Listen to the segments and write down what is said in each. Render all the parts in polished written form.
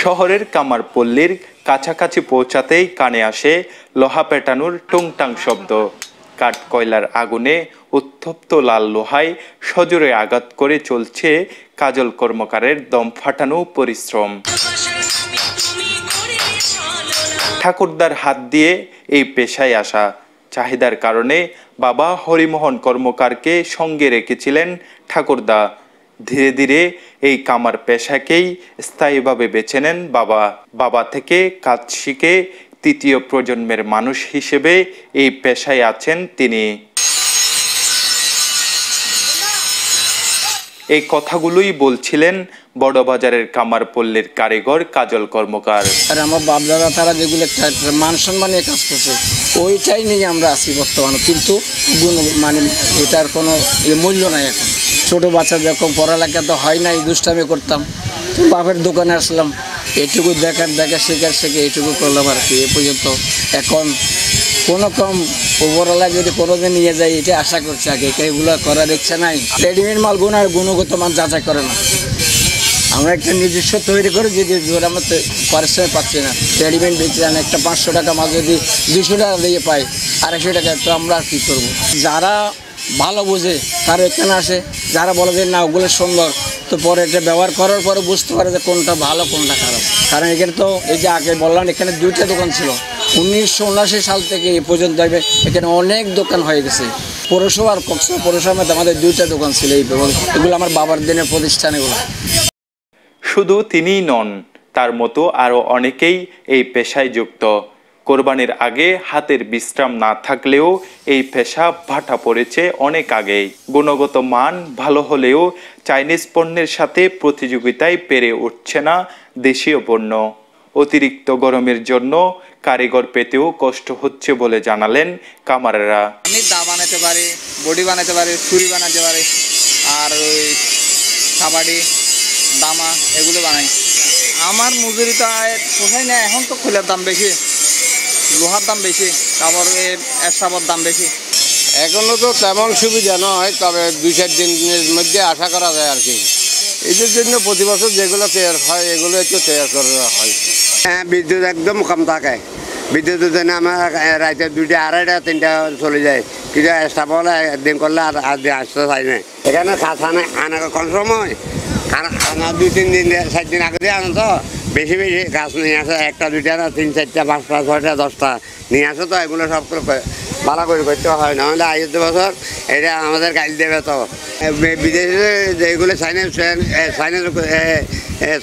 শহরের কামারপল্লীর কাছাকাছি পৌঁছাতেই কানে আসে লোহা পেটানোর টুংটাং শব্দ। কাঠ কয়লার আগুনে উত্তপ্ত লাল লোহায় সজোরে আঘাত করে চলছে কাজল কর্মকারের দম ফাটানো পরিশ্রম। ঠাকুরদার হাত দিয়ে এই পেশায় আসা চাহিদার কারণে বাবা হরিমোহন কর্মকারকে সঙ্গে রেখেছিলেন ঠাকুরদা। ধীরে ধীরে এই কামার পেশাকেই স্থায়ীভাবে বেছে নেন বাবা। বাবা থেকে কাজ শিখে তৃতীয় প্রজন্মের মানুষ হিসেবে এই পেশায় আছেন তিনি। এই কথাগুলোই বলছিলেন বড়বাজারের কামারপল্লীর কারিগর কাজল কর্মকার। আর আমার বাপদাদা তারা যেগুলো মান সম্মানে কাজ করছে ওইটাই নিয়ে আমরা আছি বর্তমানে, কিন্তু মানে এটার কোনো মূল্য নাই এখন। ছোটো বাচ্চা যখন পড়ালেখা তো হয় নাই, দুষ্টামি করতাম, বাপের দোকানে আসলাম, এটুকু দেখা শেখে এইটুকু করলাম আর কি এ পর্যন্ত। এখন কোনো কম ওপরওয়ালা যদি কোনোদিন নিয়ে যায় এটা আশা করছে আগে, এগুলো করার ইচ্ছা নাই। রেডিমেড মাল গুণগত মান যাচাই করে না, আমরা একটা নিজস্ব তৈরি করে যদি আমরা পারিশ্রমিক পাচ্ছি না, রেডিমেড বেঁচে যান একটা 500 টাকা মাল যদি 200 টাকা দিয়ে পাই, 250 টাকা, তো আমরা আর কী করবো? যারা ভালো বোঝে তারা এখানে আসে, যারা বলে যে না ওগুলো সুন্দর, তো পরে এটা ব্যবহার করার পরে বুঝতে পারে যে কোনটা ভালো কোনটা খারাপ। কারণ এখানে তো এই যে আগে বললাম এখানে 2টা দোকান ছিল, 1979 সাল থেকে এই পর্যন্ত এখানে অনেক দোকান হয়ে গেছে। পৌরসভা আর কক্সবাজার পৌরসভার মধ্যে আমাদের 2টা দোকান ছিল, এগুলো আমার বাবার দিনের প্রতিষ্ঠান। এগুলো শুধু তিনিই নন, তার মতো আরও অনেকেই এই পেশায় যুক্ত। কোরবানির আগে হাতের বিশ্রাম না থাকলেও এই পেশা ভাটা পড়েছে অনেক আগেই। গুণগত মান ভালো হলেও চাইনিজ পণ্যের সাথে প্রতিযোগিতায় পেরে উঠছে না দেশীয় পণ্য। অতিরিক্ত গরমের জন্য কারিগর পেতেও কষ্ট হচ্ছে বলে জানালেন কামারেরা। আমি দা বানাতে পারি, বডি বানাতে পারি, ছুরি বানাতে পারি, আর ওই কাবাডি দামা এগুলো বানাই। আমার মজুরিটা পোষায় না, এখন তো খোলার দাম বেশি, লোহার দাম বেশি, তারপরে এসবের দাম বেশি। এখনো তো তেমন সুবিধা নয়, তবে 2-4 দিনের মধ্যে আশা করা যায় আর কি। এদের জন্য প্রতি বছর যেগুলো তৈরি হয় এগুলো একটু তৈরি করা হয়। হ্যাঁ, বিদ্যুৎ একদম কম থাকে। বিদ্যুতের জন্য আমার রাতে 2টা, 2:30, 3টা চলে যায়, কিন্তু এক্সট্রা বলে একদিন করলে আর দিন আসতে চাই না। এখানে কাজ আনা কম সময়, আনা 2-3 দিন 4 দিন আগে দিয়ে আনো, তো বেশি গাছ নিয়ে আসে, 1টা 2টা না 3, 4টা 5টা 6টা 10টা নিয়ে আসে, তো এগুলো সব ভালো করে করতে হয়, নাহলে আগের বছর এটা আমাদের গাইল দেবে। তো বিদেশে যেগুলো চাইনিজ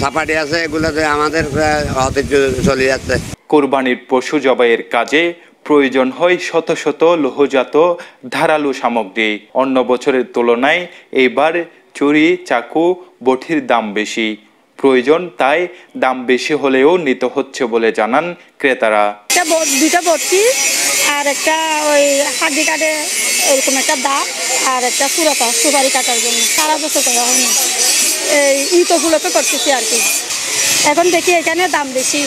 সাপাটি আছে এগুলোতে আমাদের ঐতিহ্য চলে যাচ্ছে। কোরবানির পশু জবাইয়ের কাজে প্রয়োজন হয় শত শত লোহজাত ধারালো সামগ্রী। অন্য বছরের তুলনায় এবার ছুরি, চাকু, বটির দাম বেশি। প্রয়োজন, তাই দাম বেশি হলেও নিতে হচ্ছে বলে জানান ক্রেতারা। 2টা বটি আর একটা ওই হাড্ডি কাটে এরকম একটা দা, আর একটা পুরাটা সুপারি কাটার জন্য সারা বছর করা হয় না, এই ইতগুলোকে করতেছি আর কি। এখন দেখি এখানে দাম বেশি,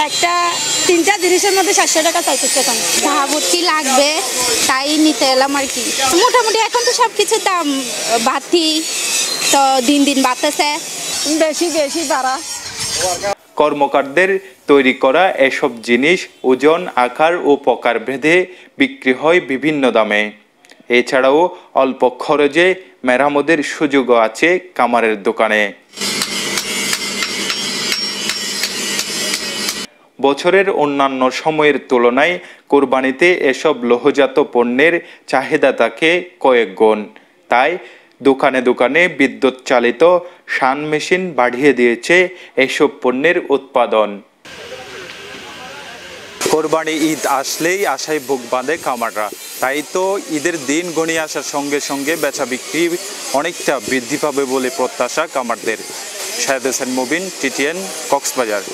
একটা 3টা জিনিসের মধ্যে 700 টাকা চাইতেছে। এখন ভাবছি লাগবে তাই নিতে এলাম আর কি। মোটামুটি এখন তো সব কিছুর দাম বাড়তি, তো দিন দিন বাড়তেছে, বেশি বাড়া। কর্মকারদের তৈরি করা এসব জিনিস ওজন, আকার ও প্রকার ভেদে বিক্রি হয় বিভিন্ন দামে। এছাড়াও অল্প খরচে মেরামতের সুযোগও আছে কামারের দোকানে। বছরের অন্যান্য সময়ের তুলনায় কোরবানিতে এসব লোহজাত পণ্যের চাহিদা থাকে কয়েক গুণ। তাই দোকানে দোকানে বিদ্যুৎ চালিত শান মেশিন বাড়িয়ে দিয়েছে এসব পণ্যের উৎপাদন। কোরবানি ঈদ আসলেই আশায় বুক বাঁধে কামাররা। তাই তো ঈদের দিন গণিয়ে আসার সঙ্গে সঙ্গে বেচা বিক্রি অনেকটা বৃদ্ধি পাবে বলে প্রত্যাশা কামারদের। শাহেদ হোসেন মুবিন, TTN, কক্সবাজার।